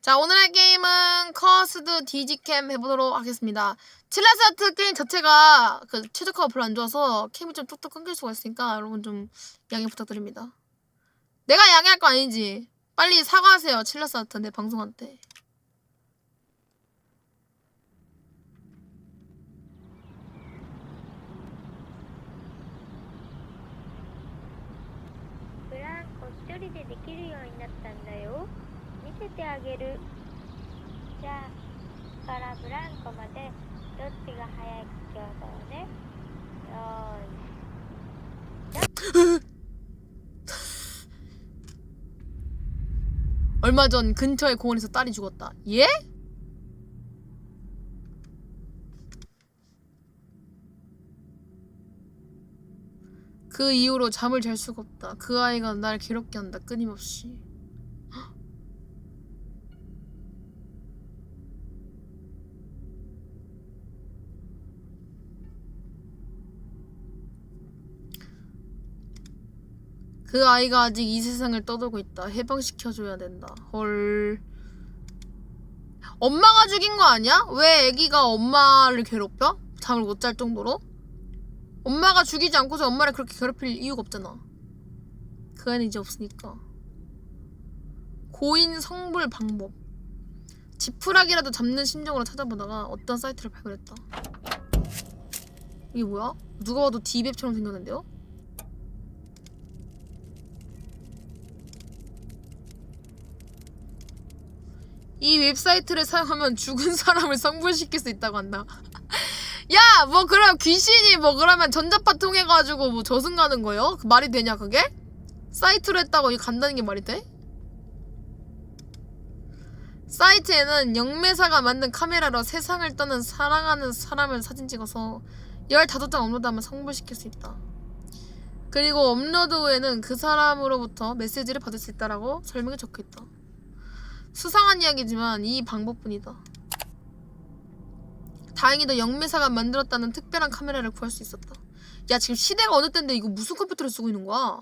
자, 오늘의 게임은 커스드 디지캠 해보도록 하겠습니다. 칠레사트 게임 자체가 최저가가 별로 안 좋아서 캠이 좀 뚝뚝 끊길 수가 있으니까 여러분 좀 양해 부탁드립니다. 내가 양해할 거 아니지. 빨리 사과하세요, 칠레사트 내 방송한테.ブランコ一人でできるようになったんだよ。見せてあげる。じゃあからブランコまでどっちが早く競争ね。よーい。 얼마 전 근처의 공원에서 딸이 죽었다. 예? 그 이후로 잠을 잘 수가 없다. 그 아이가 날 괴롭게 한다. 끊임없이. 그 아이가 아직 이 세상을 떠돌고 있다. 해방시켜줘야 된다. 헐. 엄마가 죽인 거 아니야? 왜 애기가 엄마를 괴롭혀? 잠을 못 잘 정도로? 엄마가 죽이지 않고서 엄마를 그렇게 괴롭힐 이유가 없잖아. 그 애는 이제 없으니까. 고인 성불 방법. 지푸라기라도 잡는 심정으로 찾아보다가 어떤 사이트를 발견했다. 이게 뭐야? 누가 봐도 D맵처럼 생겼는데요? 이 웹사이트를 사용하면 죽은 사람을 성불시킬 수 있다고 한다. 야, 뭐 그럼 귀신이 뭐 그러면 전자파 통해가지고 뭐 저승 가는 거예요? 그 말이 되냐 그게? 사이트로 했다고 이거 간다는 게 말이 돼? 사이트에는 영매사가 만든 카메라로 세상을 떠는 사랑하는 사람을 사진 찍어서 15장 업로드하면 성불시킬 수 있다. 그리고 업로드 후에는 그 사람으로부터 메시지를 받을 수 있다라고 설명이 적혀있다. 수상한 이야기지만 이 방법뿐이다. 다행히도 영매사가 만들었다는 특별한 카메라를 구할 수 있었다. 야, 지금 시대가 어느 때인데 이거 무슨 컴퓨터를 쓰고 있는 거야?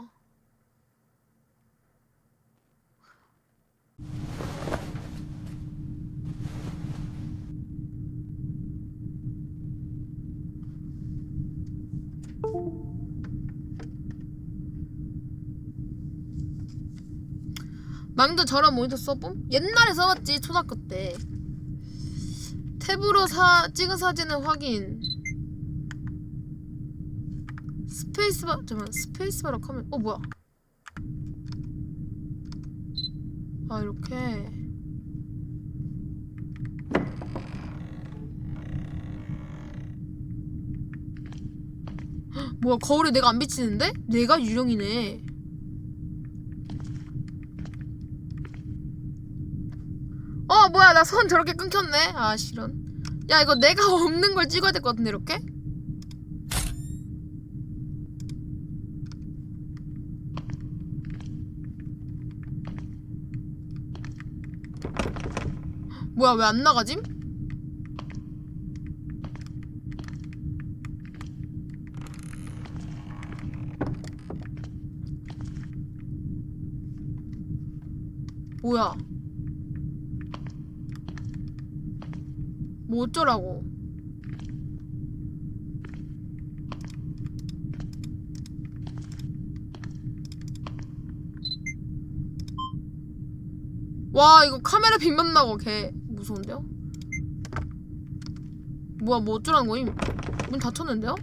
망도 저런 모니터 써봄? 옛날에 써봤지, 초등학교 때. 탭으로 찍은 사진은 확인. 스페이스바, 잠깐만, 스페이스바로 카메라. 뭐야? 아, 이렇게. 헉, 뭐야, 거울에 내가 안 비치는데? 내가 유령이네. 뭐야, 나 손 저렇게 끊겼네. 아, 실은. 야, 이거 내가 없는 걸 찍어야 될 것 같은데, 이렇게? 뭐야, 왜 안 나가짐? 뭐야? 뭐 어쩌라고? 와, 이거 카메라 빛만 나고 개 무서운데요? 뭐야, 뭐 어쩌라는 거임? 문 닫혔는데요?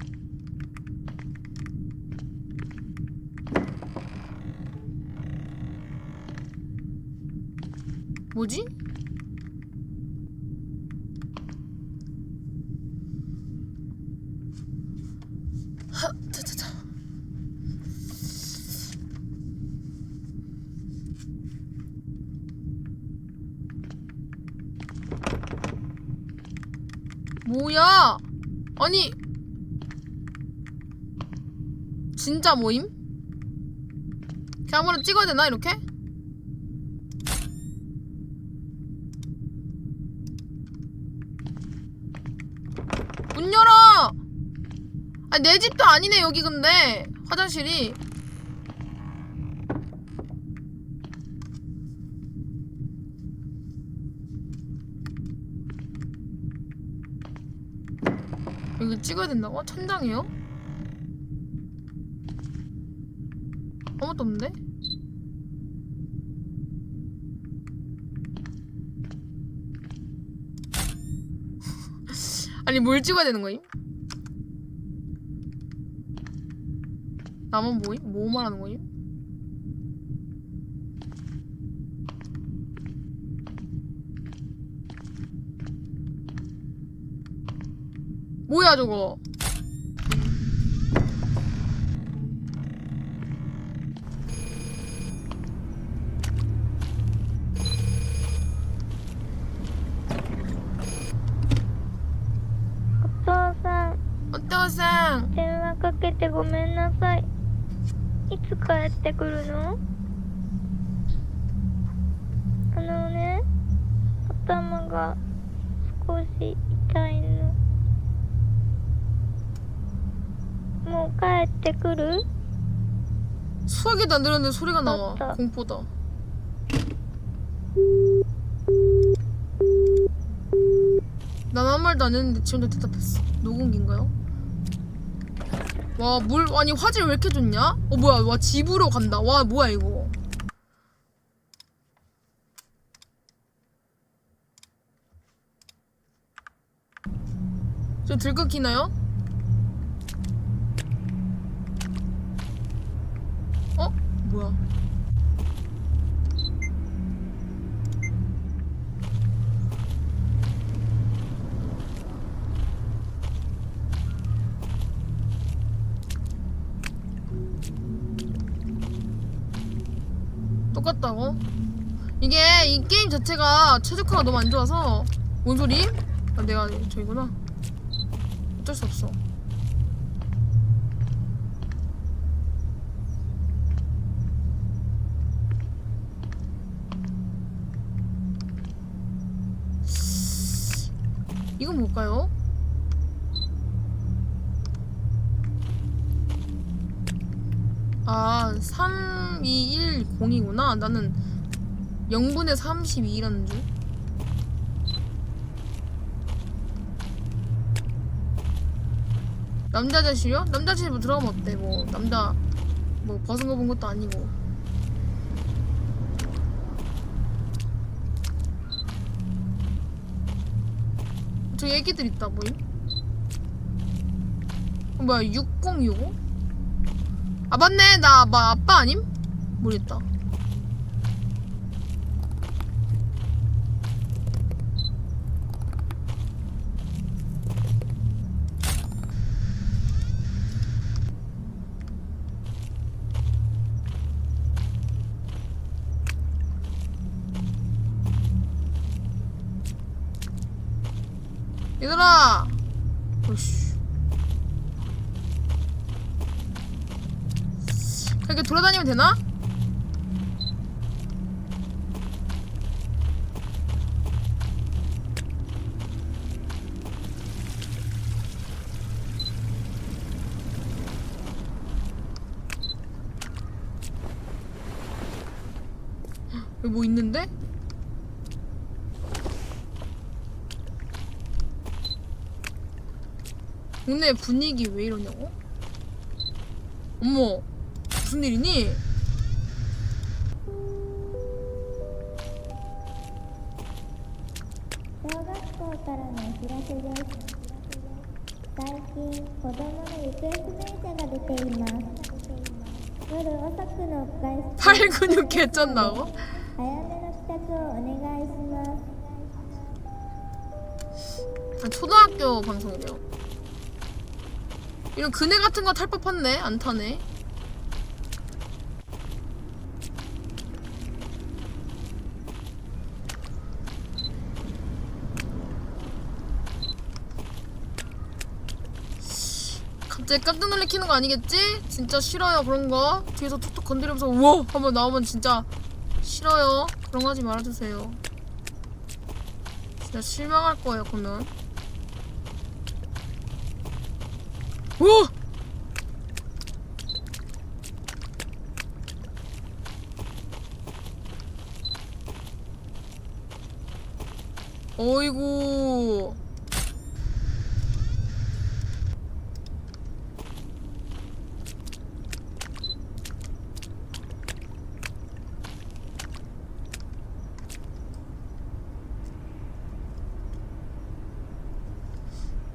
뭐지? 뭐야? 아니, 진짜 모임? 그냥 한번 찍어야 되나 이렇게? 문 열어! 아니, 내 집도 아니네 여기. 근데 화장실이 여기 찍어야 된다고? 천장이요? 아무것도 없는데? 아니 뭘 찍어야 되는 거임? 나만 뭐임? 뭐 말하는 거임? 뭐야 저거? 어떠상? 電話かけてごめんなさい。いつ帰ってくるの？あのね、頭が少し痛いの。もう帰ってくる？ 수화기도 안 들었는데 소리가 나와. 맞다. 공포다. 난 아무 말도 안 했는데 지금도 대답했어. 녹음기인가요? 와, 물, 아니 화질 왜 이렇게 좋냐? 뭐야, 와 집으로 간다. 와, 뭐야 이거. 저 들끓기나요? 어? 뭐야? 똑같다고? 이게 이 게임 자체가 최적화가 너무 안 좋아서. 뭔 소리? 아, 내가 저기구나. 어쩔 수 없어. 이건 뭘까요? 아, 3210이구나. 나는 0분의 32라는 줄. 남자자실이요? 남자실 뭐 들어가면 어때? 뭐 남자 뭐 벗은 거 본 것도 아니고. 저기 애기들 있다 보임? 뭐야 6065? 아 맞네. 나 아빠 아님? 모르겠다. 얘들아! 오씨. 이렇게 돌아다니면 되나? 여기 뭐 있는데? 동네 분위기 왜 이러냐고? 어머, 무슨 일이니? 팔 근육 개쩐다고? 아, 초등학교 방송이네요. 이런 그네 같은 거 탈 법한데? 안 타네. 갑자기 깜짝 놀래키는 거 아니겠지? 진짜 싫어요 그런 거. 뒤에서 툭툭 건드리면서 우와 한번 나오면 진짜 싫어요. 그런 거 하지 말아주세요. 진짜 실망할 거예요 그러면. 오! 어이구.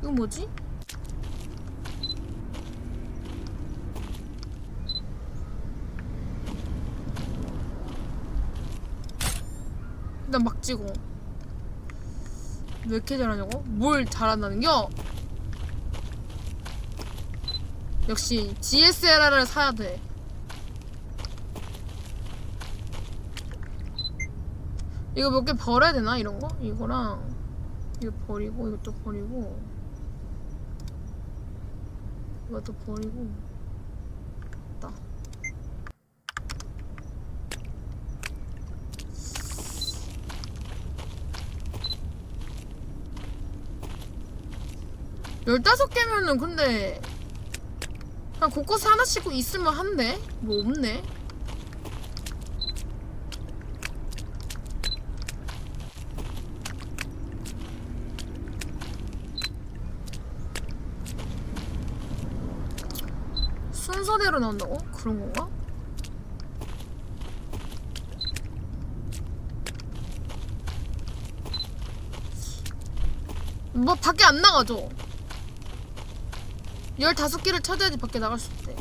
이거 뭐지? 일단 막 찍어. 왜 이렇게 잘하냐고? 뭘 잘한다는겨? 역시 GSLR을 사야 돼. 이거 몇 개 버려야 되나? 이런 거? 이거랑 이거 버리고 이것도 버리고 이것도 버리고 됐다. 열다섯 개면은 근데 그냥 곳곳에 하나씩 있을만 한데? 뭐 없네? 순서대로 나온다고? 그런 건가? 뭐 밖에 안 나가죠? 15개를 찾아야지 밖에 나갈 수 있대.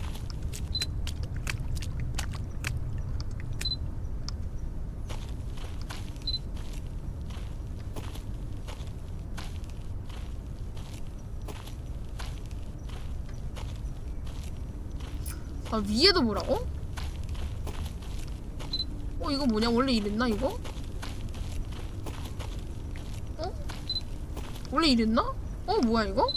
아, 위에도 뭐라고? 이거 뭐냐? 원래 이랬나 이거? 원래 이랬나? 뭐야 이거?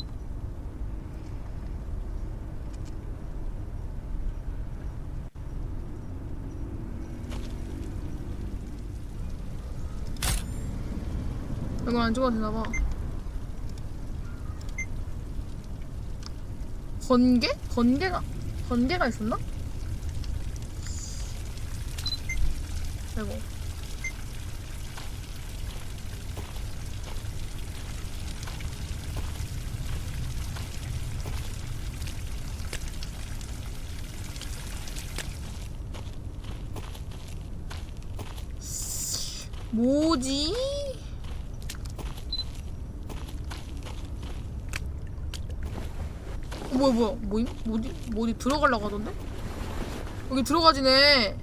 이거 안 죽어도 되나봐. 번개? 번개가 있었나? 아이고. 뭐지? 뭐야 어디 들어가려고 하던데? 여기 들어가지네.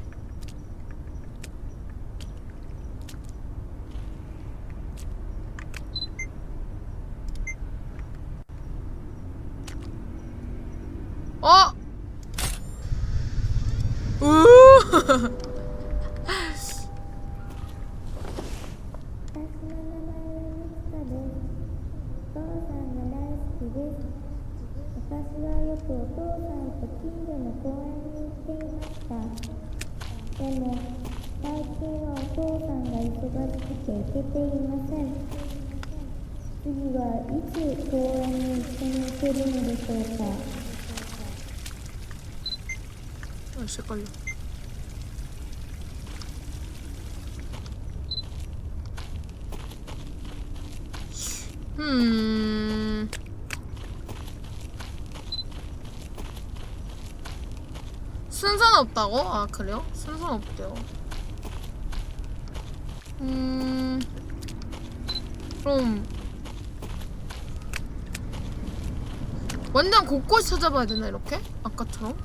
아이씨, 헷갈려. 순서는 없다고? 아, 그래요? 순서는 없대요. 그럼 완전 곳곳 찾아봐야 되나 이렇게? 아까처럼?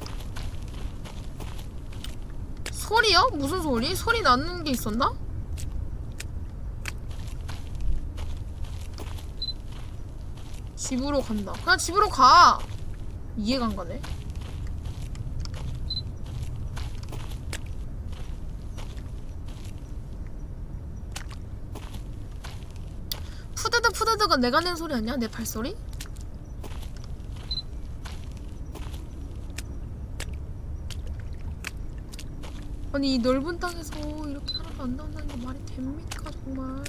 소리요? 무슨 소리? 소리 나는 게 있었나? 집으로 간다. 그냥 집으로 가! 이해가 안 가네. 푸드드가 내가 낸 소리 아니야? 내 발소리? 아니, 이 넓은 땅에서 이렇게 하나도 안 나온다는 게 말이 됩니까, 정말.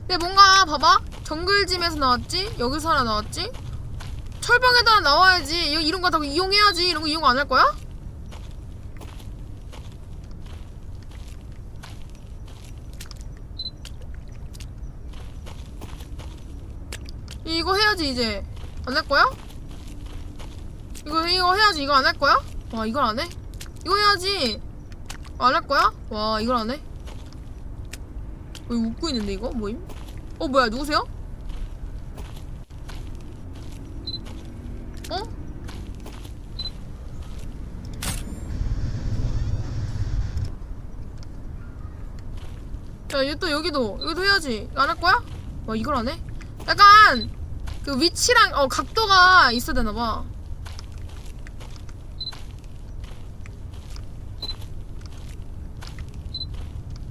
근데 뭔가 봐봐. 정글짐에서 나왔지? 여기서 하나 나왔지? 철벽에다 나와야지. 이런 거 다 이용해야지. 이런 거 이용 안 할 거야? 이거 해야지 이제. 안 할 거야? 이거 해야지. 이거 안 할 거야? 와, 이걸 안 해? 이거 해야지. 안 할 거야? 와, 이걸 안 해? 왜 웃고 있는데 이거? 뭐임? 뭐야, 누구세요? 어? 야, 얘 또 여기도 해야지. 안 할 거야? 와, 이걸 안 해? 약간 그 위치랑 각도가 있어야 되나봐.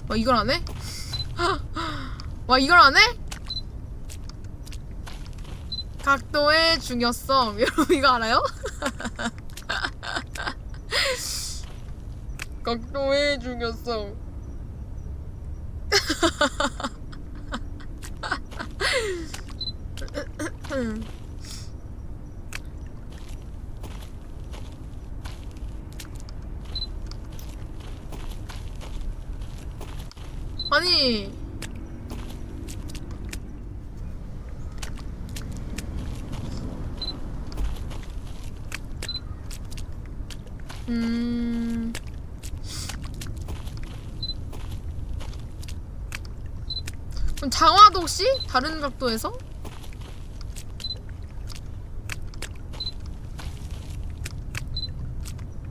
와, 이걸 안 해? 와, 이걸 안 해? 각도의 중요성. 여러분 이거 알아요? 각도의 중요성. 아니 그럼 장화도 혹시 다른 각도에서?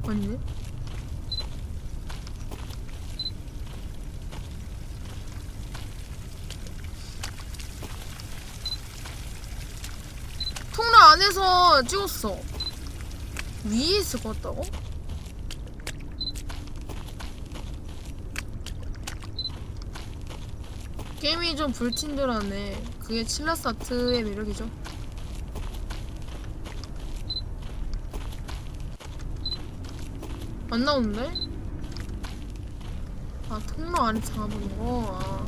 아니네. 통로 안에서 찍었어. 위에 있을 것 같다고? 게임이 좀 불친절하네. 그게 칠라스 아트의 매력이죠. 안 나오는데? 아, 통로 안에 잡아보는 거? 아.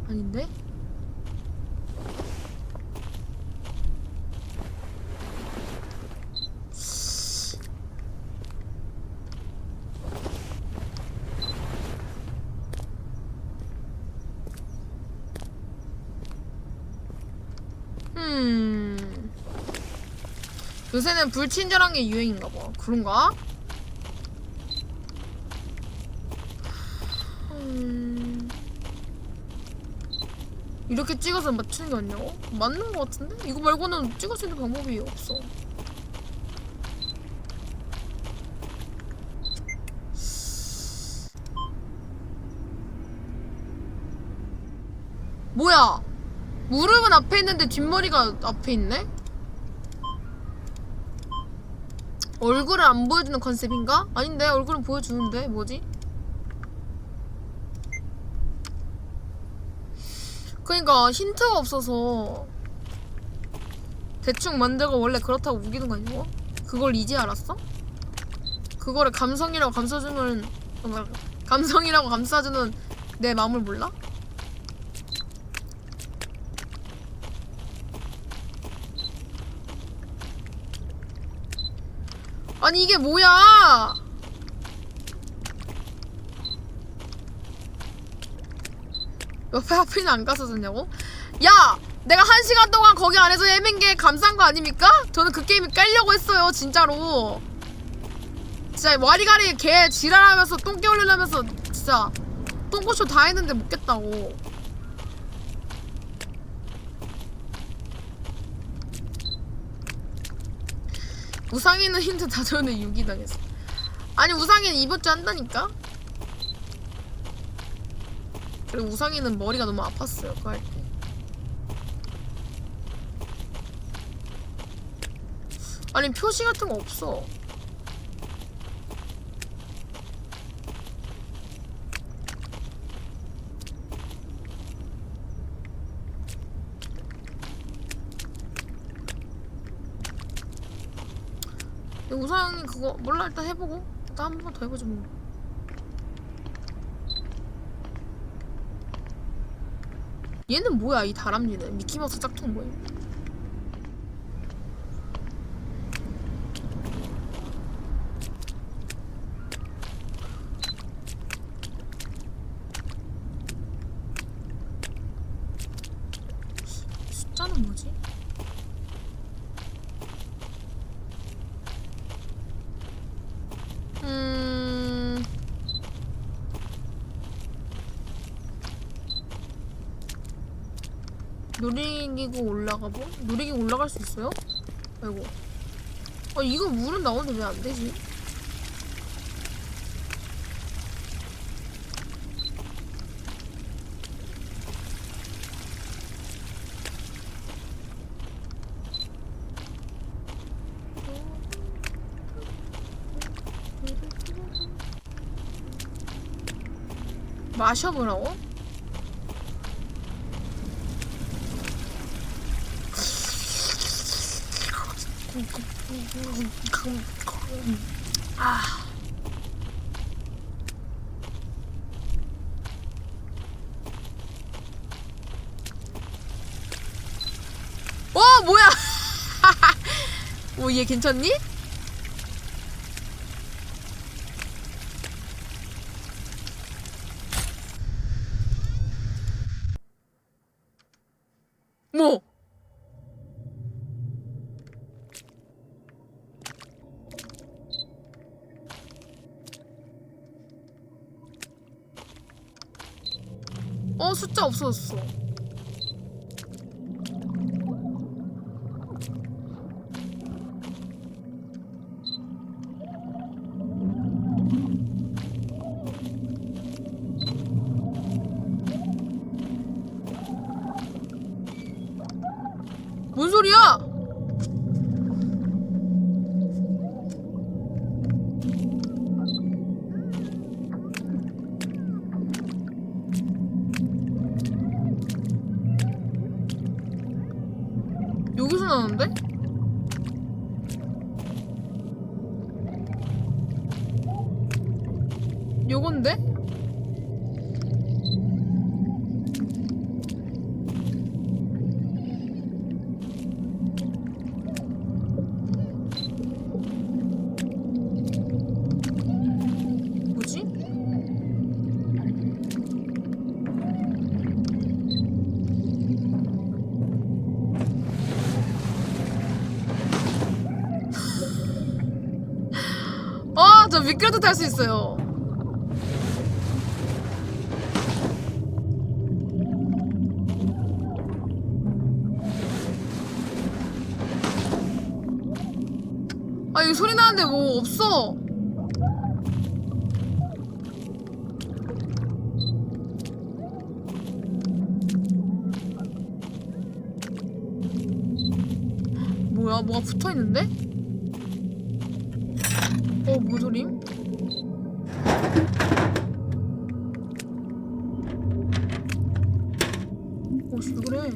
아닌데? 요새는 불친절한 게 유행인가 봐. 그런가? 이렇게 찍어서 맞추는 게 아니냐고? 맞는 거 같은데? 이거 말고는 찍을 수 있는 방법이 없어. 뭐야? 무릎은 앞에 있는데 뒷머리가 앞에 있네? 얼굴을 안 보여주는 컨셉인가? 아닌데, 얼굴은 보여주는데 뭐지? 그니까 힌트가 없어서 대충 만들고 원래 그렇다고 우기는 거 아니고? 그걸 이제 알았어? 그거를 감성이라고 감싸주는 감성이라고 감싸주는 내 마음을 몰라? 아니 이게 뭐야? 옆에 하필이면 안 갔었냐고? 야! 내가 1시간 동안 거기 안에서 헤맨 게 감사한 거 아닙니까? 저는 그 게임이 깔려고 했어요 진짜로. 진짜 와리가리 개 지랄하면서 똥개 올리려면서 진짜 똥꼬쇼 다 했는데 못 깼다고. 우상이는 힌트 다 줬는데 유기당했어. 아니 우상이는 이번 주 한다니까? 그리고 우상이는 머리가 너무 아팠어요 그거 할 때. 아니 표시 같은 거 없어. 우상이 그거 몰라. 일단 해보고 일단 한 번만 더 해보자 뭐. 얘는 뭐야 이 다람쥐는. 미키마우스 짝퉁 뭐야. 숫자는 뭐지? 놀이기구 올라가보? 놀이기구 올라갈 수 있어요? 아이고. 이거 물은 나오는데 왜 안 되지? 마셔보라고? 아. 뭐야? 얘 괜찮니? 뭐? 숫자 없어졌어. 뭔 소리야? 여기서 나는데? 요건데? 뭐지? 저 미끄러져 탈 수 있어요. 이거 소리 나는데 뭐 없어. 뭐야, 뭐가 붙어있는데? 뭔 소림? 씨, 왜 그래?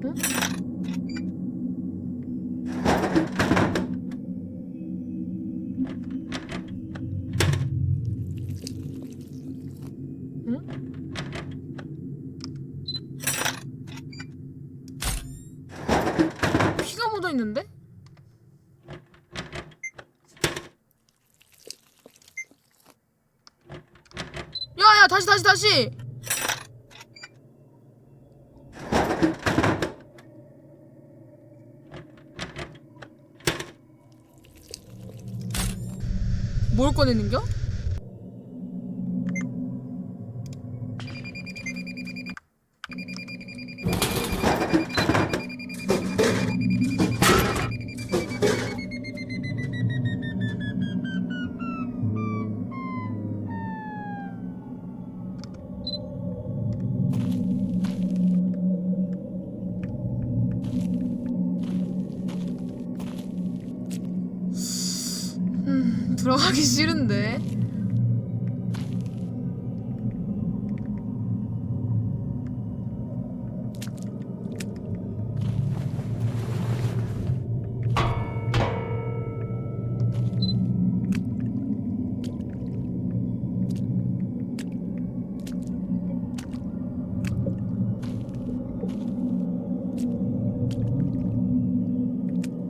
응? 응? 피가 묻어있는데? 야야, 다시 뭘 꺼내는겨? 들어가기 싫은데.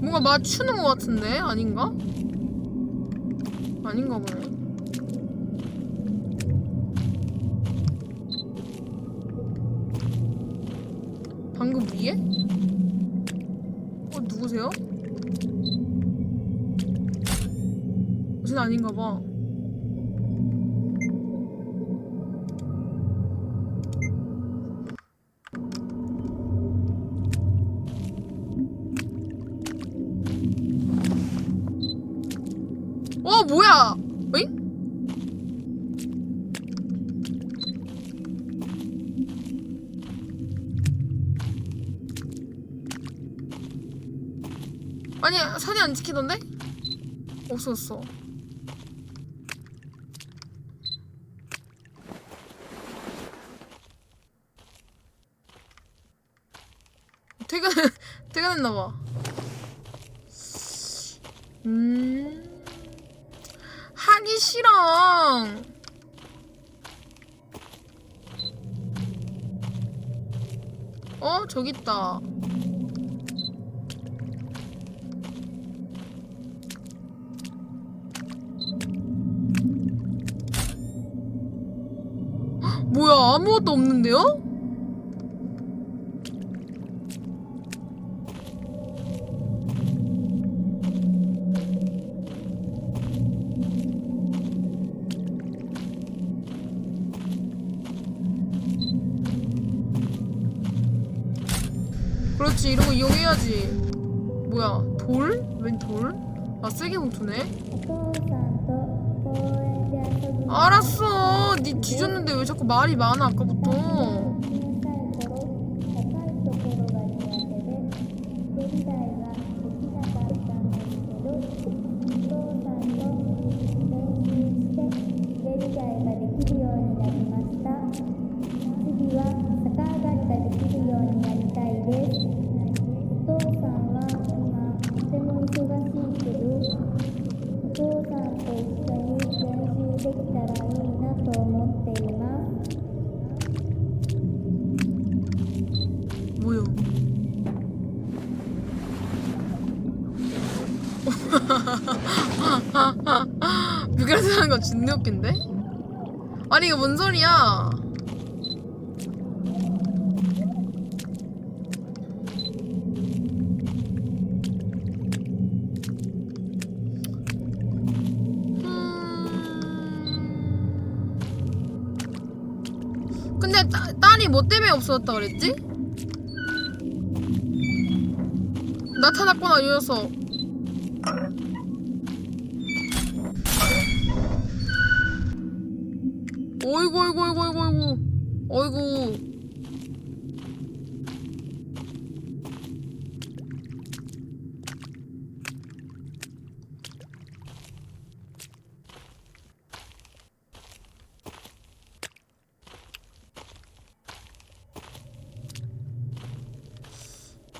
뭔가 맞추는 것 같은데? 아닌가? 아닌가 보네. 방금 위에? 누구세요? 쟤는 아닌가 봐. 뭐야? 응? 아니, 사진 안 찍히던데? 없었어. 퇴근했나봐. 하기 싫어. 저기 있다. 뭐야, 아무것도 없는데요? 그렇지, 이런 거 이용해야지. 뭐야, 돌? 웬 돌? 아, 쓰레기 봉투네? 알았어. 니 뒤졌는데 왜 자꾸 말이 많아, 아까부터. 뭐요? 뮤그라스 하는 거 진짜 웃긴데? 아니 이거 뭔 소리야? 근데 딸이 뭐 때문에 없어졌다 그랬지? 나타났구나 이 녀석. 어이구 어이구 어이구 어이구 어이구 어이구.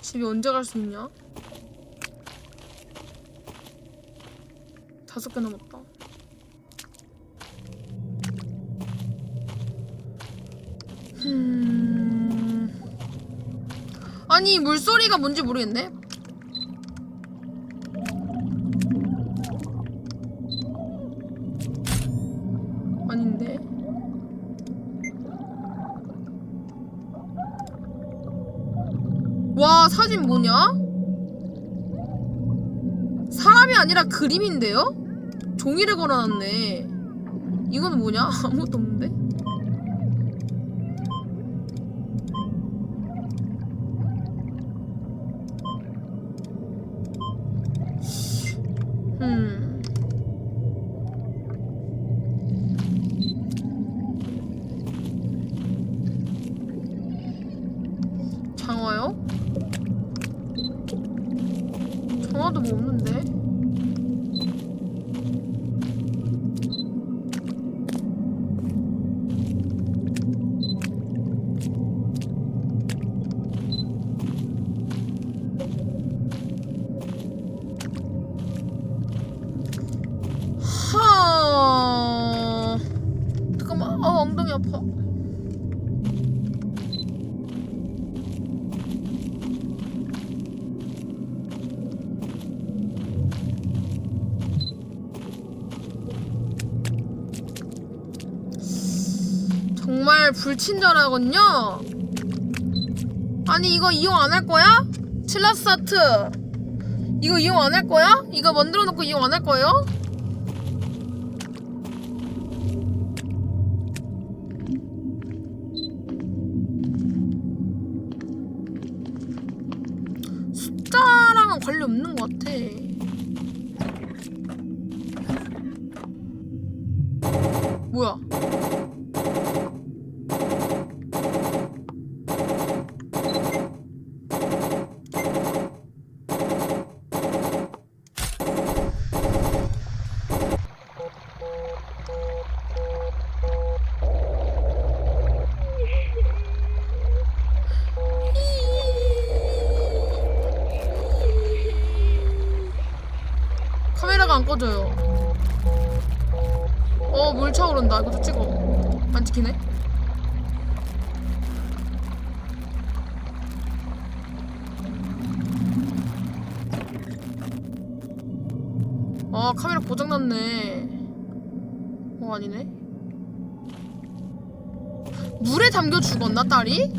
집에 언제 갈 수 있냐? 5개 남았다. 아니 물소리가 뭔지 모르겠네. 아닌데. 와 사진 뭐냐? 사람이 아니라 그림인데요? 종이를 걸어놨네. 이건 뭐냐? 아무것도 없는데? 장화요? 장화도 뭐 없는데? 손이 아파. 정말 불친절하군요. 아니 이거 이용 안 할 거야? 칠라스하트 이거 이용 안 할 거야? 이거 만들어 놓고 이용 안 할 거예요? 숫자랑은 관련 없는 것 같아. 뭐야? 카메라가 안 꺼져요. 물 차오른다. 이것도 찍어. 안 찍히네. 아, 카메라 고장났네. 아니네. 물에 담겨 죽었나, 딸이?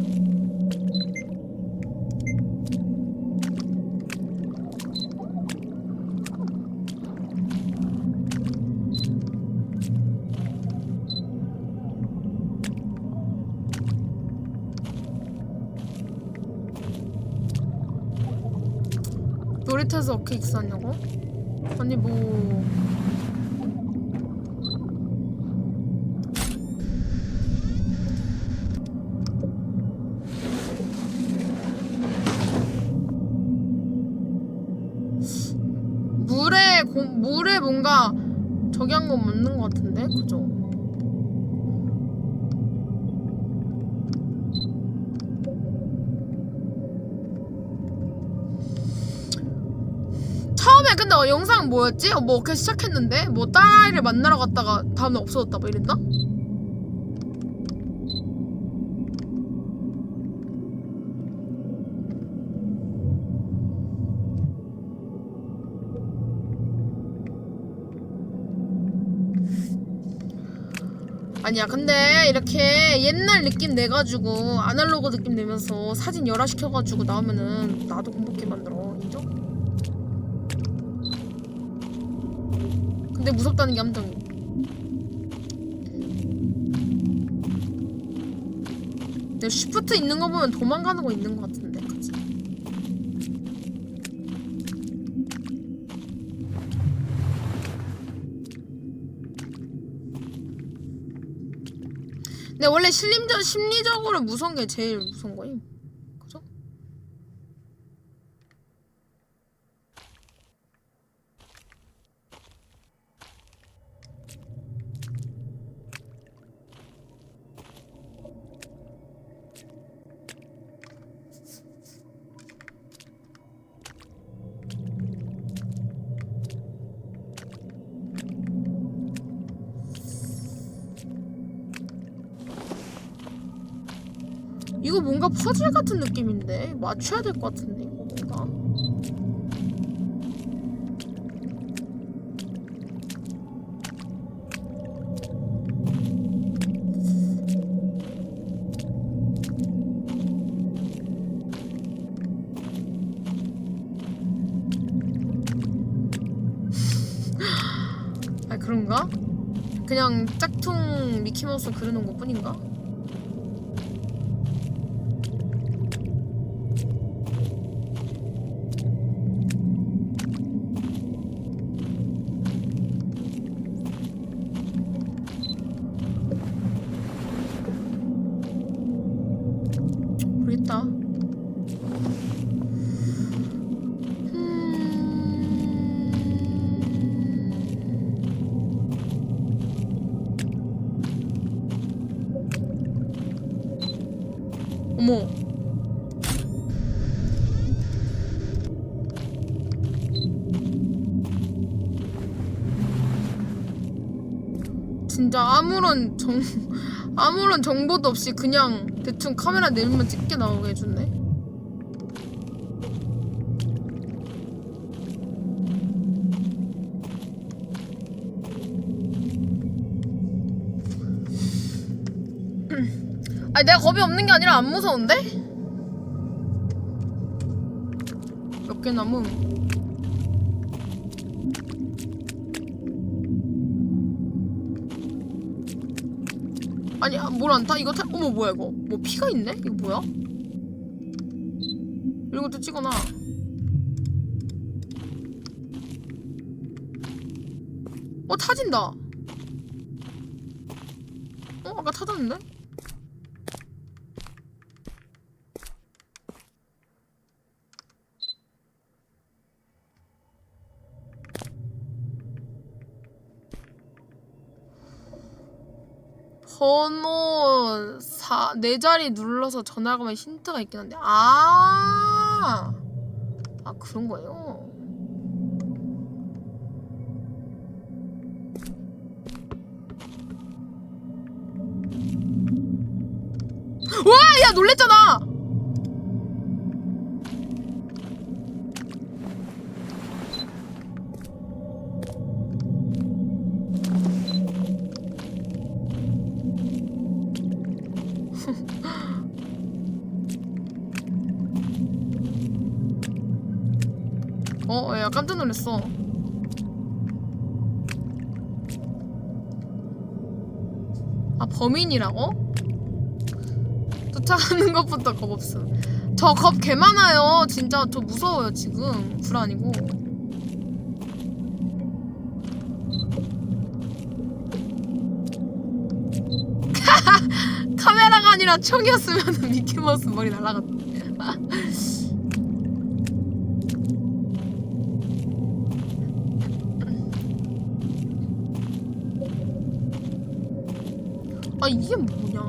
놀이터에서 어떻게 익사하냐고? 아니 뭐... 물에 뭔가 저기 한 건 맞는 것 같은데? 그죠? 처음에 근데 영상 뭐였지? 뭐 이렇게 시작했는데? 뭐 딸아이를 만나러 갔다가 다음날 없어졌다 뭐 이랬나? 아니야 근데 이렇게 옛날 느낌 내가지고 아날로그 느낌 내면서 사진 열화시켜가지고 나오면은 나도 공포게 만들어. 인정? 근데 무섭다는 게 함정이. 근데 쉬프트 있는 거 보면 도망가는 거 있는 거 같은데 그치? 근데 원래 심리적으로 무서운 게 제일 무서운 거임. 그죠? 이거 뭔가 퍼즐 같은 느낌인데? 맞춰야 될 것 같은데 이거 뭔가? 아 그런가? 그냥 짝퉁 미키마우스 그려놓은 것 뿐인가? 모르겠다. 어머. 진짜 아무런 정보도 없이 그냥 대충 카메라 내리면 찍게 나오게 해줬네. 아니 내가 겁이 없는 게 아니라 안 무서운데? 몇 개 남음. 아니 뭘 안 타? 이거 타? 어머 뭐야 이거? 뭐 피가 있네? 이거 뭐야? 이런 것도 찍어놔. 타진다. 아까 타졌는데? 번호 4자리 눌러서 전화 가면 힌트가 있긴 한데 그런 거예요? 와! 야 놀랬잖아! 야 깜짝 놀랐어. 범인이라고? 쫓아가는 것부터 겁 없음. 저 겁 개 많아요. 진짜 저 무서워요 지금. 불안이고. 카메라가 아니라 총이었으면 미키마우스 머리 날아갔다. 이게 뭐냐?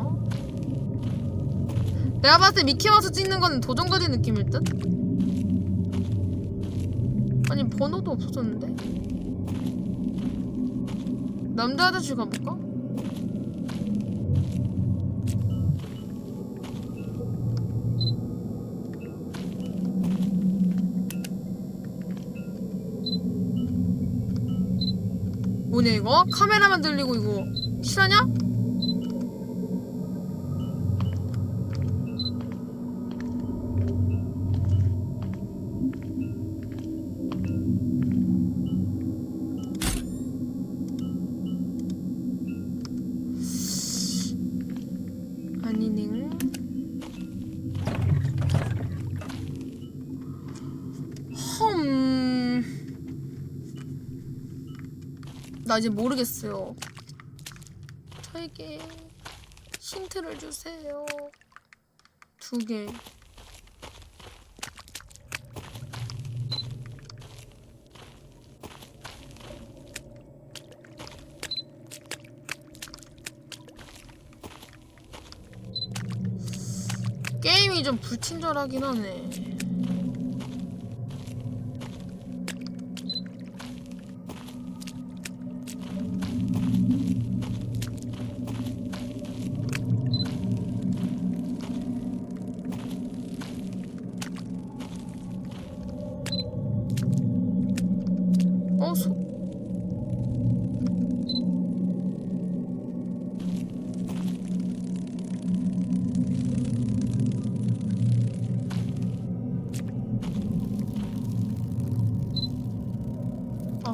내가 봤을 때 미키마우스 찍는 건 도전과제 느낌일 듯? 아니 번호도 없어졌는데? 남자 아저씨 가볼까? 뭐냐 이거? 카메라만 들리고 이거 실화냐? 나 이제 모르겠어요. 저에게 힌트를 주세요. 2개. 게임이 좀 불친절하긴 하네.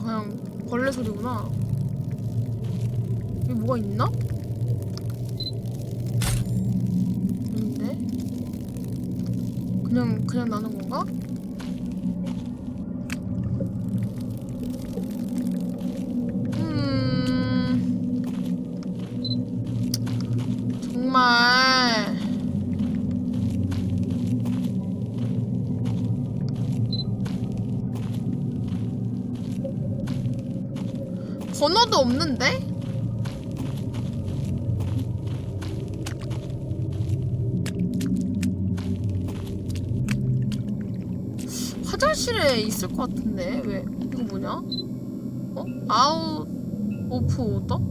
그냥 벌레 소리구나. 여기 뭐가 있나? 아닌데? 그냥 나는 건가? 정말 번호도 없는데? 화장실에 있을 것 같은데 왜? 이거 뭐냐? 아웃 오프 오더?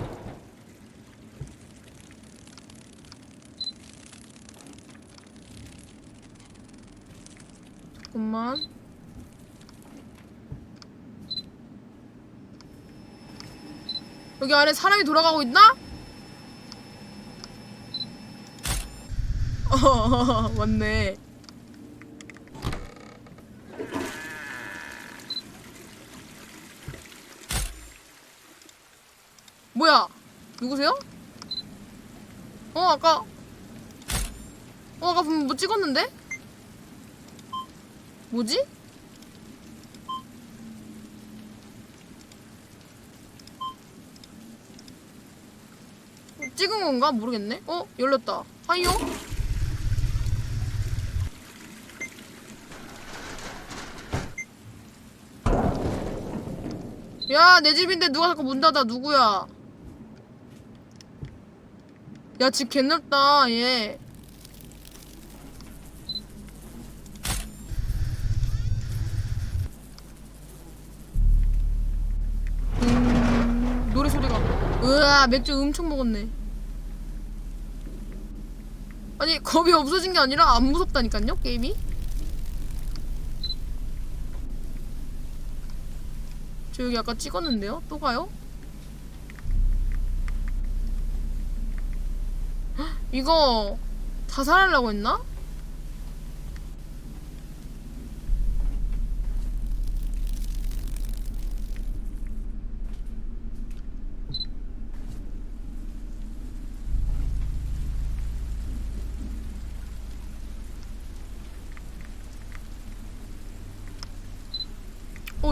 잠깐만. 여기 안에 사람이 돌아가고 있나? 맞네. 뭐야? 누구세요? 아까 분명 뭐 찍었는데? 뭐지? 찍은 건가? 모르겠네. 열렸다. 하이요? 야, 내 집인데 누가 자꾸 문 닫아. 누구야? 야, 집 개넓다, 얘. 노래 소리가. 으아, 맥주 엄청 먹었네. 아니, 겁이 없어진 게 아니라 안 무섭다니깐요, 게임이? 저 여기 아까 찍었는데요? 또 가요? 헉, 이거 자살하려고 했나?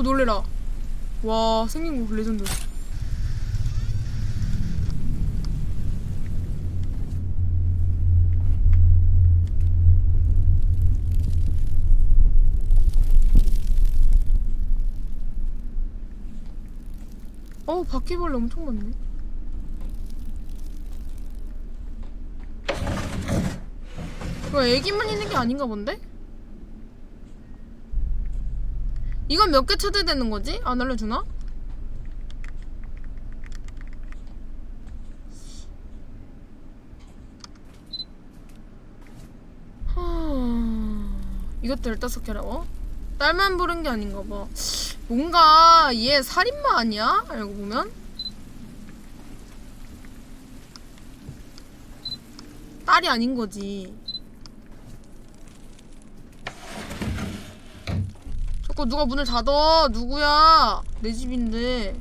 놀래라. 와, 생긴 거 레전드. 바퀴벌레 엄청 많네. 이거 애기만 있는 게 아닌가 본데? 이건 몇 개 초대되는 거지? 안 알려주나? 이것도 15개라고? 딸만 부른 게 아닌가 봐. 뭔가 얘 살인마 아니야? 알고 보면? 딸이 아닌 거지. 자꾸 누가 문을 닫아. 누구야? 내 집인데.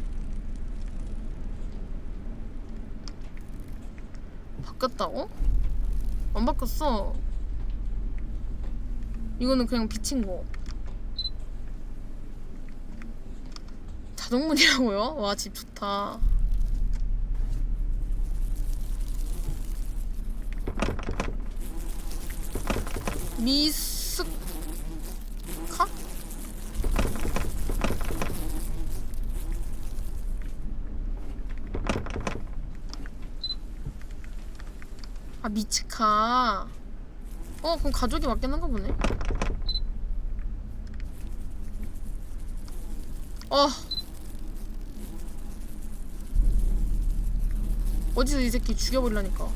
바뀌었다고? 안 바뀌었어. 이거는 그냥 비친 거. 자동문이라고요? 와, 집 좋다. 미스카? 아, 미츠카. 그럼 가족이 맞긴 한가 보네. 어디서 이 새끼 죽여버리라니까.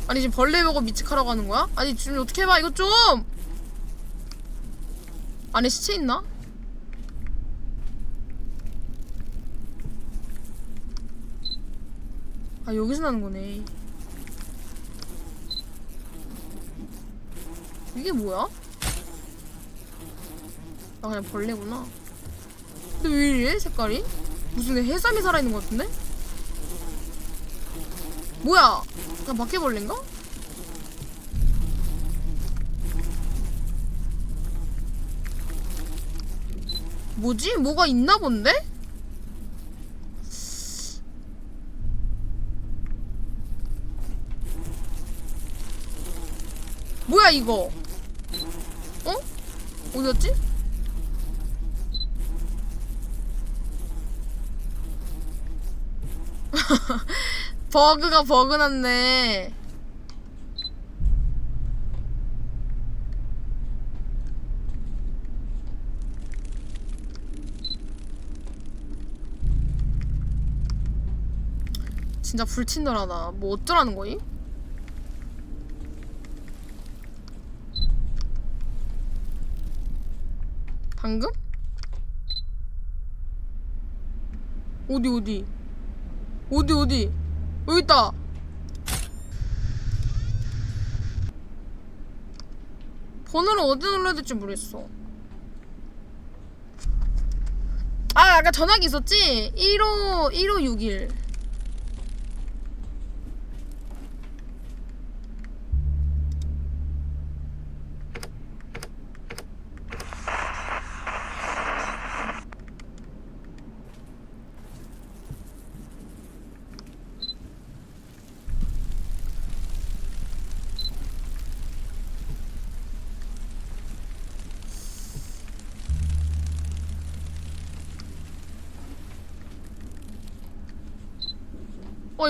아니, 지금 벌레 보고 미치카라고 하는 거야? 아니, 지금 어떻게 해봐, 이거 좀! 안에 시체 있나? 아, 여기서 나는 거네. 이게 뭐야? 아, 그냥 벌레구나. 근데 왜 이래, 색깔이? 무슨 해삼이 살아있는 것 같은데? 뭐야? 그냥 바퀴벌레인가? 뭐지? 뭐가 있나 본데? 뭐야 이거? 어디였지? 버그가 버그났네. 진짜 불친절하다. 뭐 어쩌라는 거임? 방금? 어디? 어디? 여기 있다. 번호를 어디 눌러야 될지 모르겠어. 아, 아까 전화기 있었지? 1561.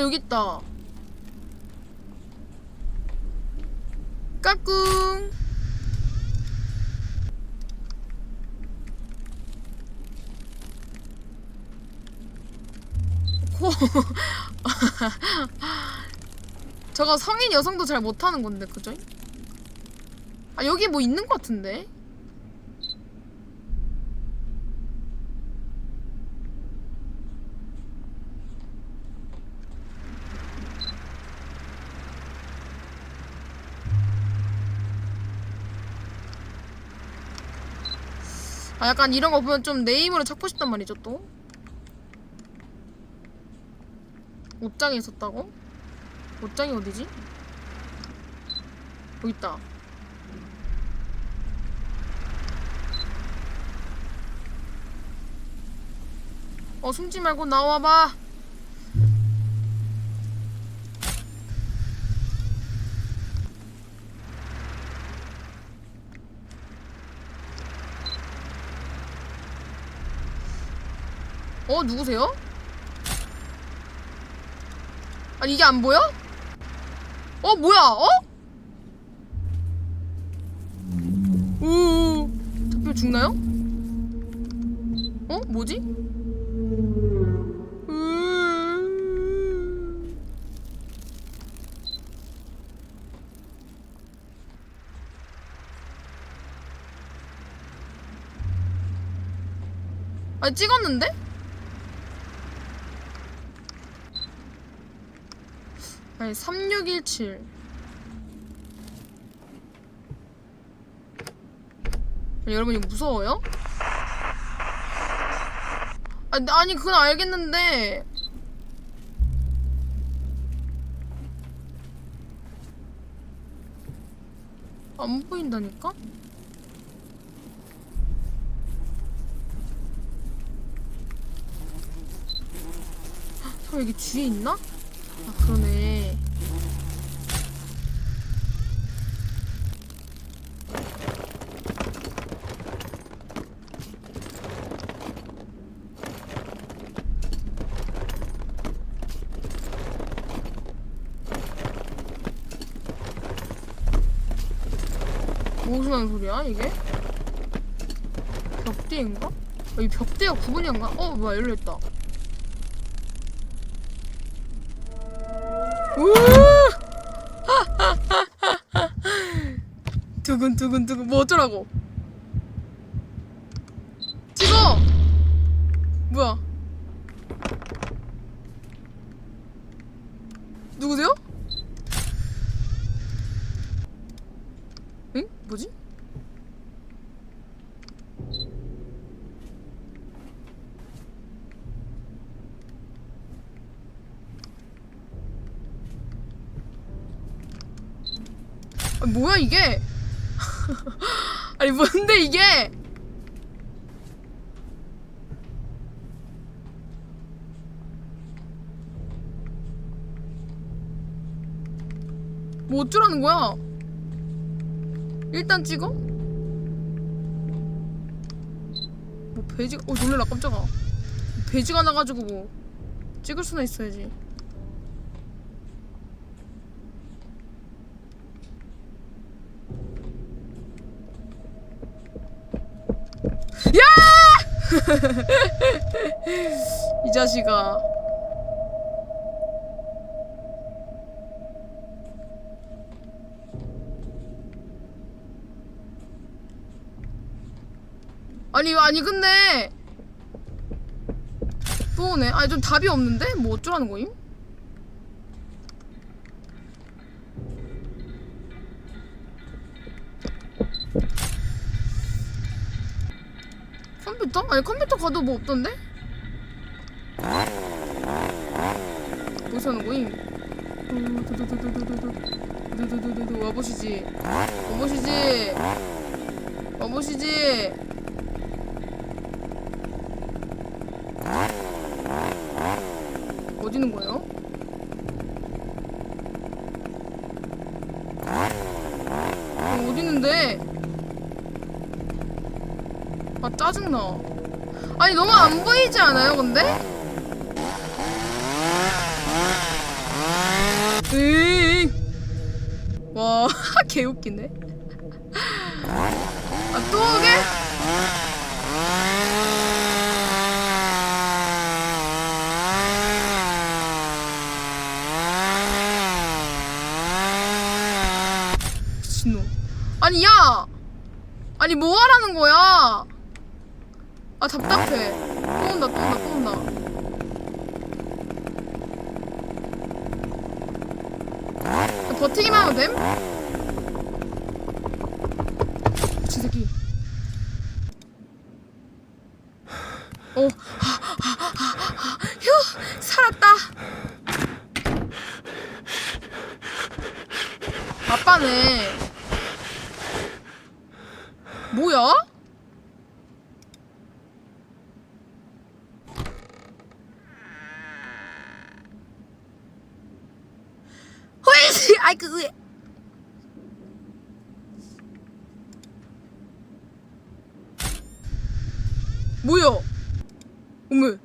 여기 있다. 까꿍. 저거 성인 여성도 잘 못하는 건데, 그죠? 아, 여기 뭐 있는 것 같은데? 아, 약간 이런 거 보면 좀 내 힘으로 찾고 싶단 말이죠, 또. 옷장에 있었다고? 옷장이 어디지? 여기 있다. 숨지 말고 나와봐. 누구세요? 아니, 이게 안 보여? 뭐야? 잡히면 죽나요? 뭐지? 아니, 찍었는데? 아니, 3617. 여러분, 이거 무서워요? 아니, 그건 알겠는데. 안 보인다니까? 설마 여기 뒤에 있나? 아, 그러네. 무슨 하는 소리야, 이게? 벽대인가? 이 벽대가 구분이 안 가? 뭐야, 열려있다. 두근두근 뭐 어쩌라고? 찍어! 뭐야? 누구세요? 응? 뭐지? 뭐야 이게? 아니 뭔데 이게? 뭐 어쩌라는 거야? 일단 찍어? 뭐 배지가 놀래라 깜짝아. 배지가 나가지고 뭐 찍을 수나 있어야지. 야! 이 자식아. 아니 근데 또 오네. 아니 좀 답이 없는데? 뭐 어쩌라는 거임? 컴퓨터? 아니 컴퓨터 가도 뭐 없던데? 어디서 하는 거임? 와보시지. 와보시지. 와보시지. 어디 있는 거예요? 어디 있는데? 아 짜증나. 아니 너무 안 보이지 않아요 근데? 으잉. 와 개웃기네. 아 또 오게? 미친놈. 아니 야! 아니 뭐 하라는 거야? 아 답답해. 또 온다 또 온다 또 온다. 버티기만 하면 됨? 미친 새끼. 휴 살았다. 아빠네. 뭐야? 호이씨 아이 그 뭐야? 어머. 으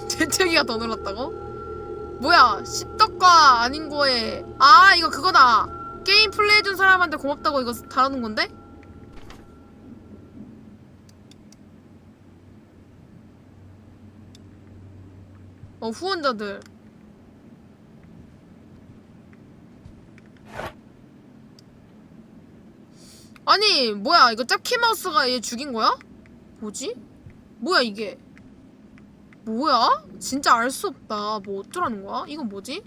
재채기가 더 놀랐다고? 뭐야? 십덕과 아닌 거에 아 이거 그거다. 게임 플레이해준 사람한테 고맙다고 이거 달아놓은 건데? 후원자들. 아니 뭐야 이거 짭키마우스가 얘 죽인 거야? 뭐지? 뭐야 이게? 뭐야? 진짜 알 수 없다. 뭐 어쩌라는 거야? 이건 뭐지?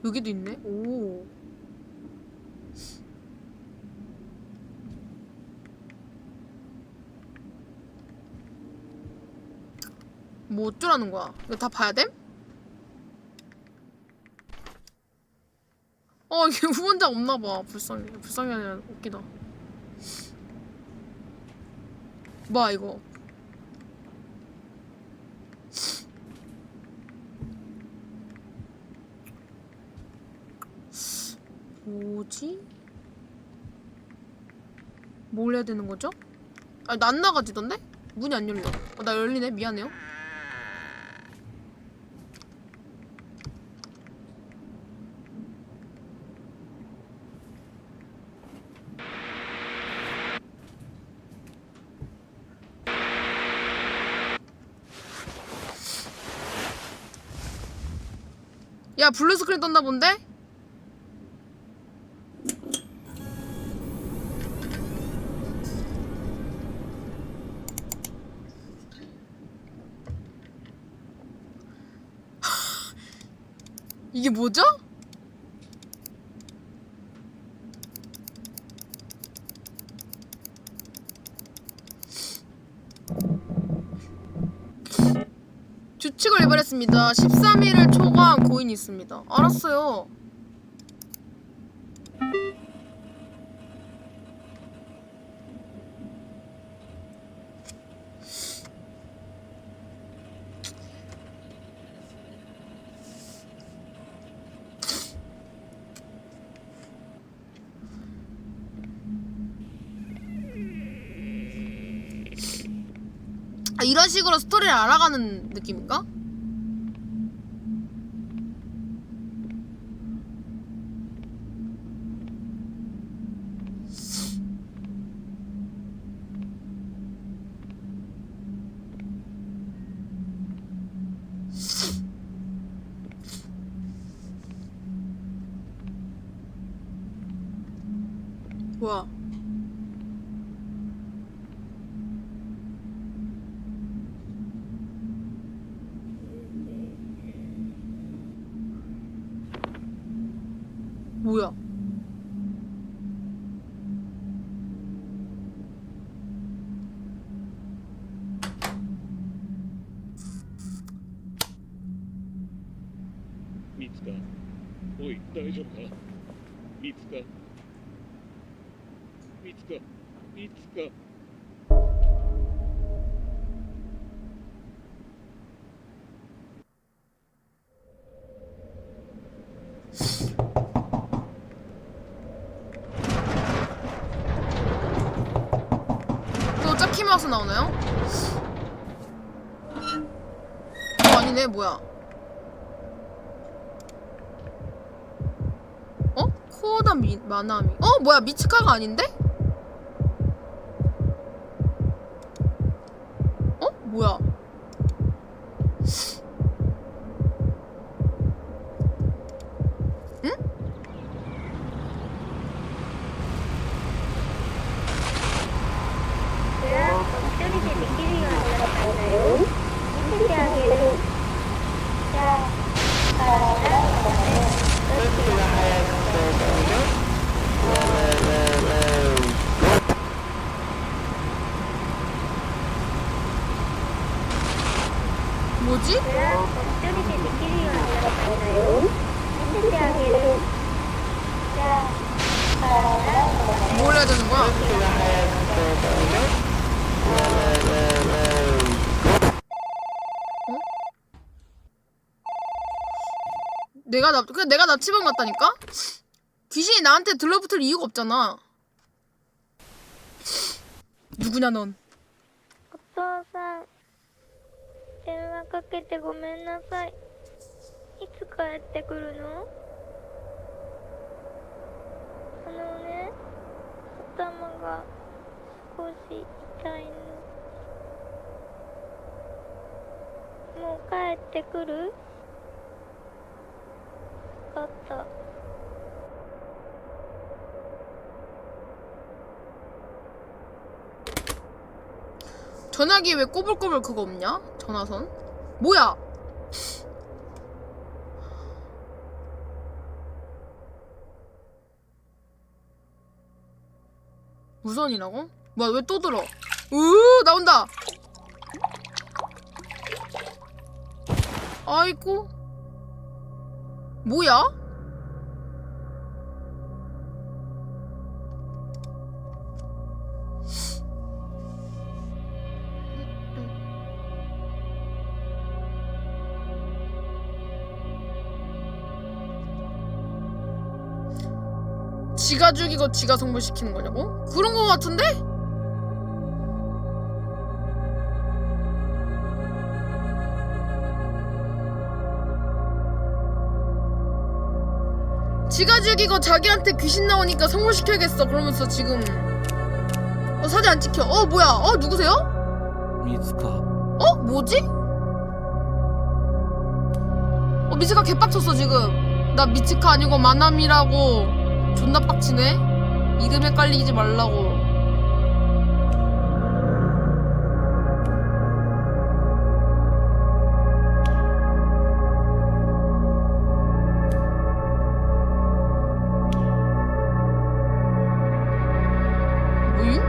여기도 있네? 오. 뭐 어쩌라는 거야? 이거 다 봐야 됨? 이게 후원자 없나봐. 불쌍해. 불쌍해 아니라 웃기다. 뭐야 이거? 뭐지? 뭘 해야 되는 거죠? 아니 나 안 나가지던데? 문이 안 열려. 나 열리네. 미안해요. 야 블루 스크린 떴나 본데? 이게 뭐죠? 규칙을 위반했습니다. 13일을 초과한 고인이 있습니다. 알았어요. 아, 이런 식으로 스토리를 알아가는 느낌인가? 뭐야? 뭐야? 미츠카, 오이, 大丈夫か？ミツカ、ミツカ、ミツカ。또 짝키마우스 나오나요? 아니네. 뭐야? 코어다 마나미. 뭐야? 미츠카가 아닌데? 뭐야? 응? 뭐지? 뭘 해야 되는 거야? 그냥 내가 납치범 같다니까? 귀신이 나한테 들러붙을 이유가 없잖아. 누구냐 넌? お父さん、電話かけてごめんなさい。いつ帰ってくるの？頭が少し痛いの。もう帰ってくる？わかった。 전화기 왜 꼬불꼬불 그거 없냐? 전화선? 뭐야? 무선이라고? 뭐야 왜 또 들어? 나온다! 아이고 뭐야? 지가 죽이고 지가 성불시키는 거냐고? 그런 거 같은데? 지가 죽이고 자기한테 귀신 나오니까 성불시켜야겠어 그러면서 지금 사진 안 찍혀. 뭐야? 누구세요? 미츠카. 뭐지? 미츠카 개빡쳤어 지금. 나 미츠카 아니고 마나미라고. 존나 빡치네. 이름 헷갈리지 말라고. 뭐임?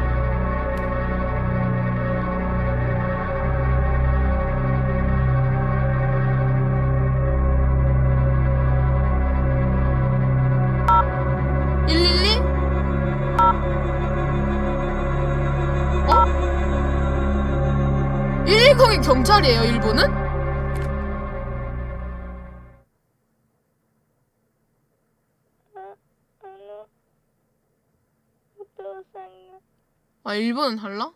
거기 경찰이에요, 일본은? 일본은 달라?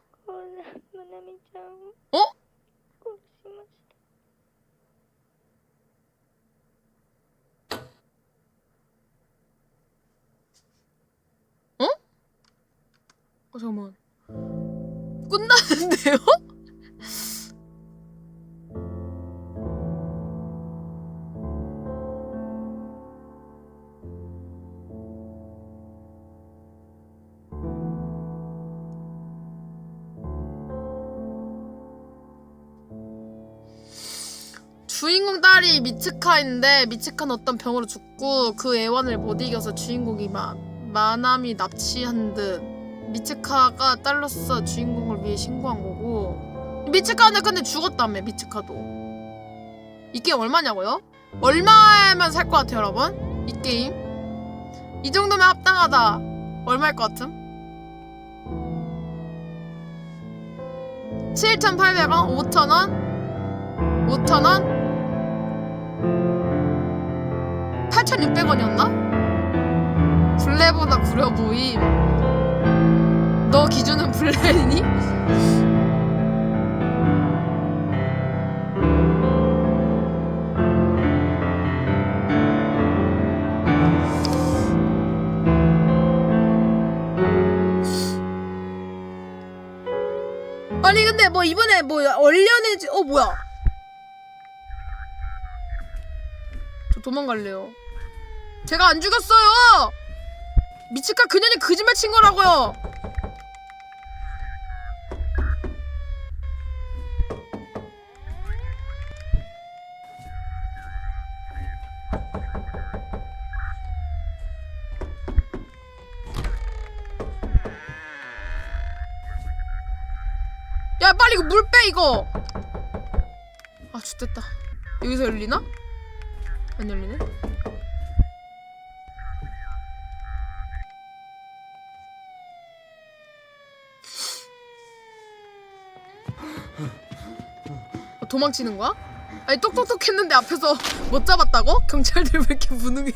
잠깐만. 끝나는데요? 주인공 딸이 미츠카인데 미츠카는 어떤 병으로 죽고 그 애완을 못 이겨서 주인공이 마나미 납치한 듯 미츠카가 딸로서 주인공을 위해 신고한 거고 미츠카는 근데 죽었다며 미츠카도. 이 게임 얼마냐고요? 얼마면 살 것 같아요 여러분? 이 게임 이 정도면 합당하다. 얼마일 것 같음? 7,800원? 5,000원? 5,000원? 8,600원이었나? 블레보다 구려 보임. 너 기준은 블레니? 아니 근데 뭐 이번에 뭐 얼려내지 뭐야? 저 도망갈래요. 제가 안 죽였어요. 미츠카 그년이 거짓말 친 거라고요. 야 빨리 이거 물 빼 이거. 아 죽됐다. 여기서 열리나? 안 열리네. 도망치는 거야? 아니 똑똑똑 했는데 앞에서 못 잡았다고? 경찰들 왜 이렇게 무능해?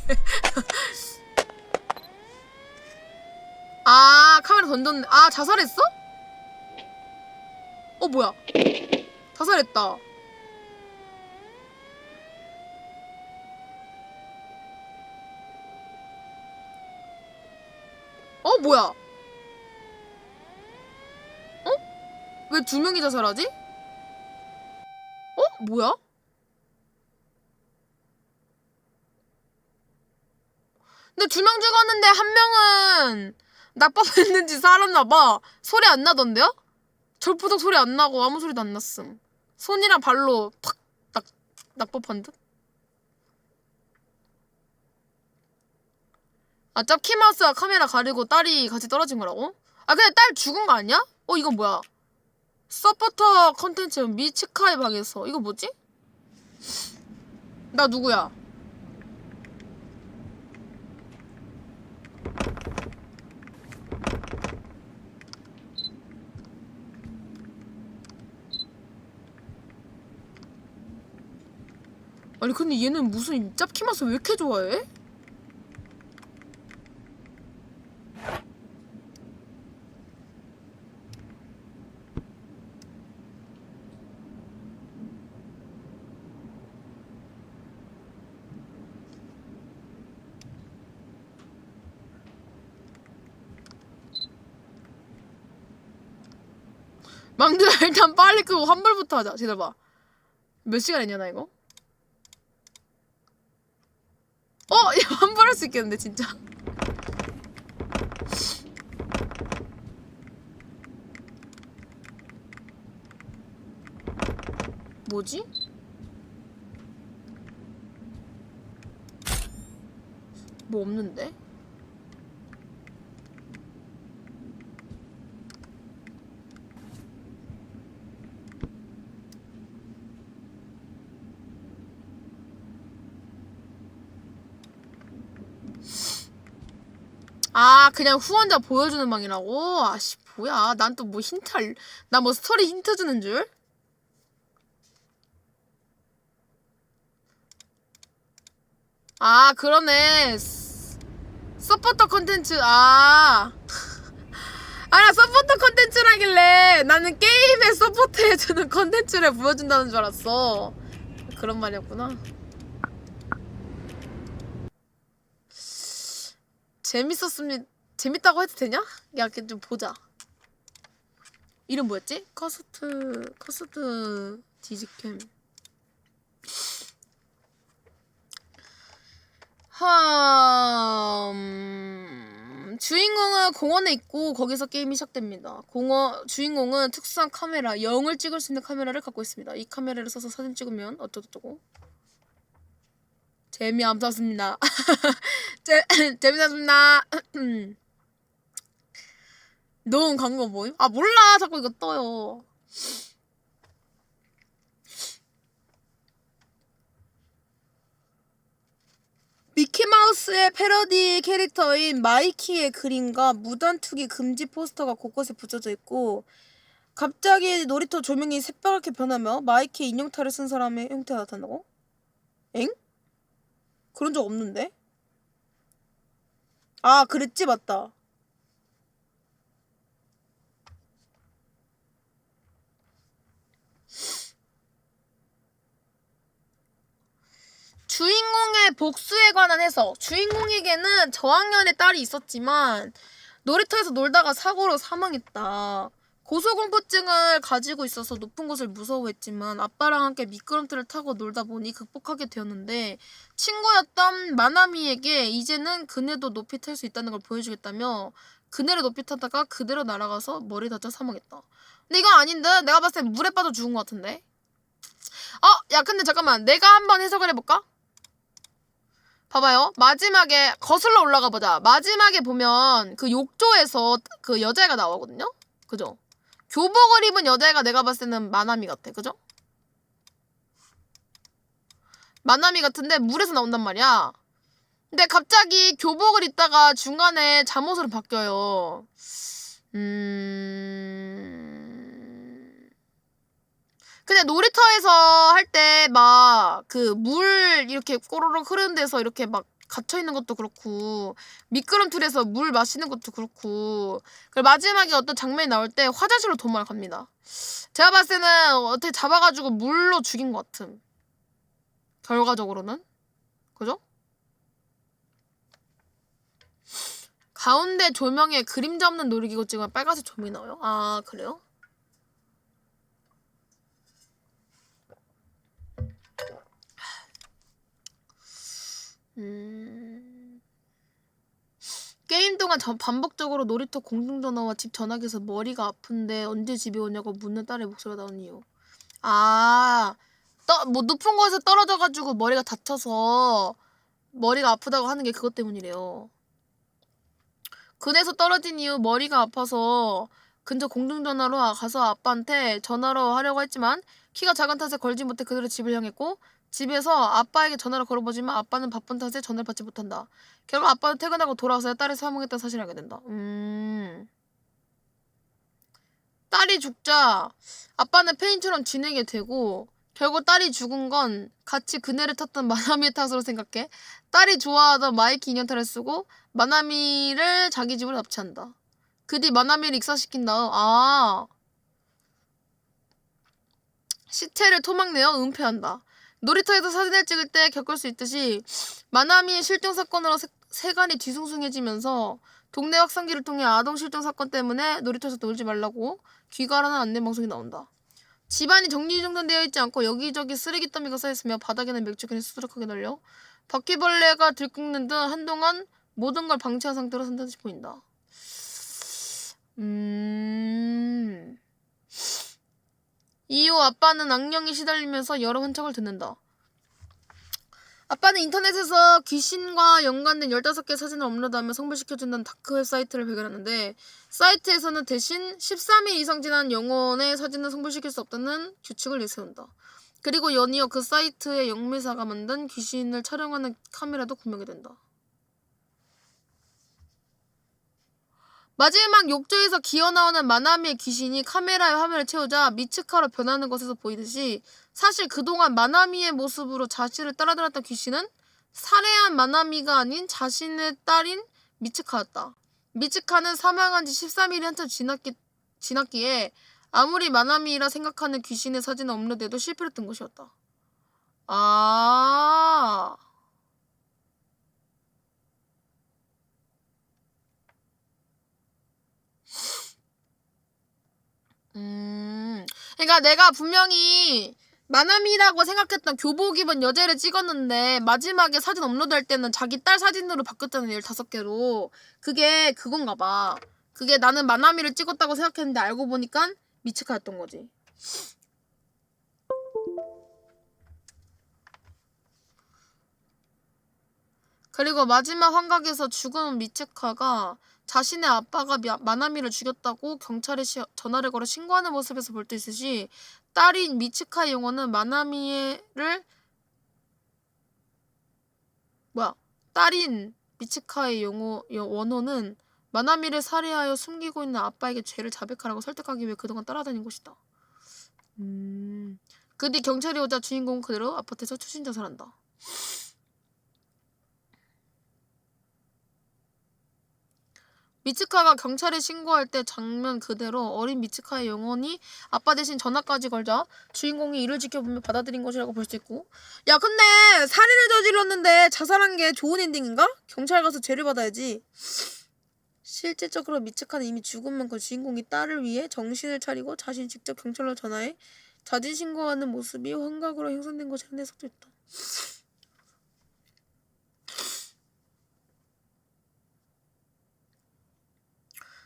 아 카메라 던졌네. 아 자살했어? 뭐야? 자살했다. 뭐야? 왜 두 명이 자살하지? 뭐야? 근데 두 명 죽었는데 한 명은 낙법했는지 살았나봐. 소리 안 나던데요? 절푸덕 소리 안 나고 아무 소리도 안 났음. 손이랑 발로 팍 낙법한 듯? 아 짭키마우스가 카메라 가리고 딸이 같이 떨어진 거라고? 아 근데 딸 죽은 거 아니야? 이건 뭐야? 서포터 컨텐츠 미츠카의 방에서 이거 뭐지? 나 누구야? 아니 근데 얘는 무슨 짭키마스 왜 이렇게 좋아해? 망들아 일단 빨리 끄고 환불부터 하자. 기다려봐. 몇 시간 했냐 나 이거? 이거 환불할 수 있겠는데 진짜. 뭐지? 뭐 없는데? 아 그냥 후원자 보여주는 방이라고? 아씨 뭐야 난 또 뭐 힌트 나 뭐 스토리 힌트 주는 줄? 아 그러네. 서포터 컨텐츠. 나 서포터 컨텐츠라길래 나는 게임에 서포트해주는 컨텐츠를 보여준다는 줄 알았어. 그런 말이었구나. 재밌었습니다. 재밌다고 해도 되냐? 야, 좀 보자. 이름 뭐였지? 커스트 디지캠. 주인공은 공원에 있고 거기서 게임이 시작됩니다. 주인공은 특수한 카메라, 영을 찍을 수 있는 카메라를 갖고 있습니다. 이 카메라를 써서 사진 찍으면 어쩌고저쩌고. 재미없었습니다. 재미없습니다. 너무 광고 뭐임? 아 몰라, 자꾸 이거 떠요. 미키마우스의 패러디 캐릭터인 마이키의 그림과 무단투기 금지 포스터가 곳곳에 붙여져 있고, 갑자기 놀이터 조명이 새빨갛게 변하며 마이키의 인형탈을 쓴 사람의 형태가 나타나고? 엥? 그런 적 없는데? 아 그랬지, 맞다. 주인공의 복수에 관한 해석. 주인공에게는 저학년의 딸이 있었지만 놀이터에서 놀다가 사고로 사망했다. 고소공포증을 가지고 있어서 높은 곳을 무서워했지만 아빠랑 함께 미끄럼틀을 타고 놀다 보니 극복하게 되었는데, 친구였던 마나미에게 이제는 그네도 높이 탈 수 있다는 걸 보여주겠다며 그네를 높이 타다가 그대로 날아가서 머리 다쳐 사망했다. 근데 이거 아닌데? 내가 봤을 땐 물에 빠져 죽은 것 같은데? 야 근데 잠깐만, 내가 한번 해석을 해볼까? 봐봐요. 마지막에 거슬러 올라가 보자. 마지막에 보면 그 욕조에서 그 여자애가 나오거든요? 그죠? 교복을 입은 여자애가 내가 봤을 때는 마나미 같아. 그죠? 마나미 같은데 물에서 나온단 말이야. 근데 갑자기 교복을 입다가 중간에 잠옷으로 바뀌어요. 근데 놀이터에서 할 때 막 그 물 이렇게 꼬르륵 흐르는 데서 이렇게 막 갇혀있는 것도 그렇고, 미끄럼틀에서 물 마시는 것도 그렇고, 그리고 마지막에 어떤 장면이 나올 때 화장실로 도망을 갑니다. 제가 봤을 때는 어떻게 잡아가지고 물로 죽인 것 같음. 결과적으로는. 그죠? 가운데 조명에 그림자 없는 놀이기구 찍으면 빨간색 조명이 나와요? 아 그래요? 게임 동안 반복적으로 놀이터 공중전화와 집 전화기에서 머리가 아픈데 언제 집에 오냐고 묻는 딸의 목소리가 나온 이유. 뭐 높은 곳에서 떨어져가지고 머리가 다쳐서 머리가 아프다고 하는 게 그것 때문이래요. 그네에서 떨어진 이후 머리가 아파서 근처 공중전화로 가서 아빠한테 전화로 하려고 했지만 키가 작은 탓에 걸지 못해 그대로 집을 향했고, 집에서 아빠에게 전화를 걸어보지만 아빠는 바쁜 탓에 전화를 받지 못한다. 결국 아빠는 퇴근하고 돌아와서 딸이 사망했다는 사실을 알게 된다. 딸이 죽자 아빠는 페인처럼 지내게 되고, 결국 딸이 죽은 건 같이 그네를 탔던 마나미의 탓으로 생각해 딸이 좋아하던 마이키 인형탈을 쓰고 마나미를 자기 집으로 납치한다. 그 뒤 마나미를 익사시킨 다음 시체를 토막내어 은폐한다. 놀이터에서 사진을 찍을 때 겪을 수 있듯이 마나미의 실종 사건으로 세간이 뒤숭숭해지면서 동네 확산기를 통해 아동 실종 사건 때문에 놀이터에서 놀지 말라고 귀가라는 안내 방송이 나온다. 집안이 정리정돈되어 있지 않고 여기저기 쓰레기 더미가 쌓여있으며 바닥에는 맥주캔이 수두룩하게 널려 바퀴벌레가 들끓는 등 한동안 모든 걸 방치한 상태로 산다는 듯이 보인다. 이후 아빠는 악령에 시달리면서 여러 흔적을 듣는다. 아빠는 인터넷에서 귀신과 연관된 15개의 사진을 업로드하며 성불시켜준다는 다크웹 사이트를 발견하는데, 사이트에서는 대신 13일 이상 지난 영혼의 사진은 성불시킬 수 없다는 규칙을 내세운다. 그리고 연이어 그 사이트의 영매사가 만든 귀신을 촬영하는 카메라도 구매하게 된다. 마지막 욕조에서 기어나오는 마나미의 귀신이 카메라에 화면을 채우자 미츠카로 변하는 것에서 보이듯이, 사실 그동안 마나미의 모습으로 자신을 따라다녔던 귀신은 살해한 마나미가 아닌 자신의 딸인 미츠카였다. 미츠카는 사망한 지 13일이 한참 지났기에 아무리 마나미라 생각하는 귀신의 사진을 업로드해도 실패했던 것이었다. 그러니까 내가 분명히 마나미라고 생각했던 교복 입은 여자를 찍었는데 마지막에 사진 업로드할 때는 자기 딸 사진으로 바뀌었잖아요. 15개로. 그게 그건가 봐. 그게 나는 마나미를 찍었다고 생각했는데 알고 보니까 미츠카였던 거지. 그리고 마지막 환각에서 죽은 미츠카가 자신의 아빠가 마나미를 죽였다고 경찰에 전화를 걸어 신고하는 모습에서 볼 수 있듯이 딸인 미츠카의 영혼은 딸인 미츠카의 원호는 마나미를 살해하여 숨기고 있는 아빠에게 죄를 자백하라고 설득하기 위해 그동안 따라다닌 것이다. 그 뒤 경찰이 오자 주인공은 그대로 아파트에서 추신 자살한다. 미츠카가 경찰에 신고할 때 장면 그대로 어린 미츠카의 영혼이 아빠 대신 전화까지 걸자 주인공이 이를 지켜보며 받아들인 것이라고 볼 수 있고. 야 근데 살인을 저질렀는데 자살한 게 좋은 엔딩인가? 경찰 가서 죄를 받아야지. 실질적으로 미츠카는 이미 죽은 만큼 주인공이 딸을 위해 정신을 차리고 자신이 직접 경찰로 전화해 자진 신고하는 모습이 환각으로 형성된 것이라는 해석도 있다.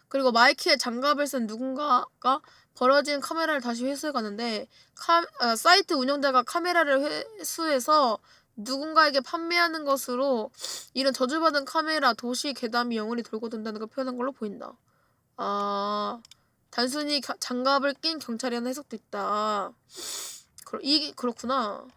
그리고 마이키에 장갑을 쓴 누군가가 버려진 카메라를 다시 회수해 가는데 사이트 운영자가 카메라를 회수해서 누군가에게 판매하는 것으로 이런 저주받은 카메라 도시 괴담이 영원히 돌고 돈다는 걸 표현한 걸로 보인다. 단순히 장갑을 낀 경찰이라는 해석도 있다. 그렇구나.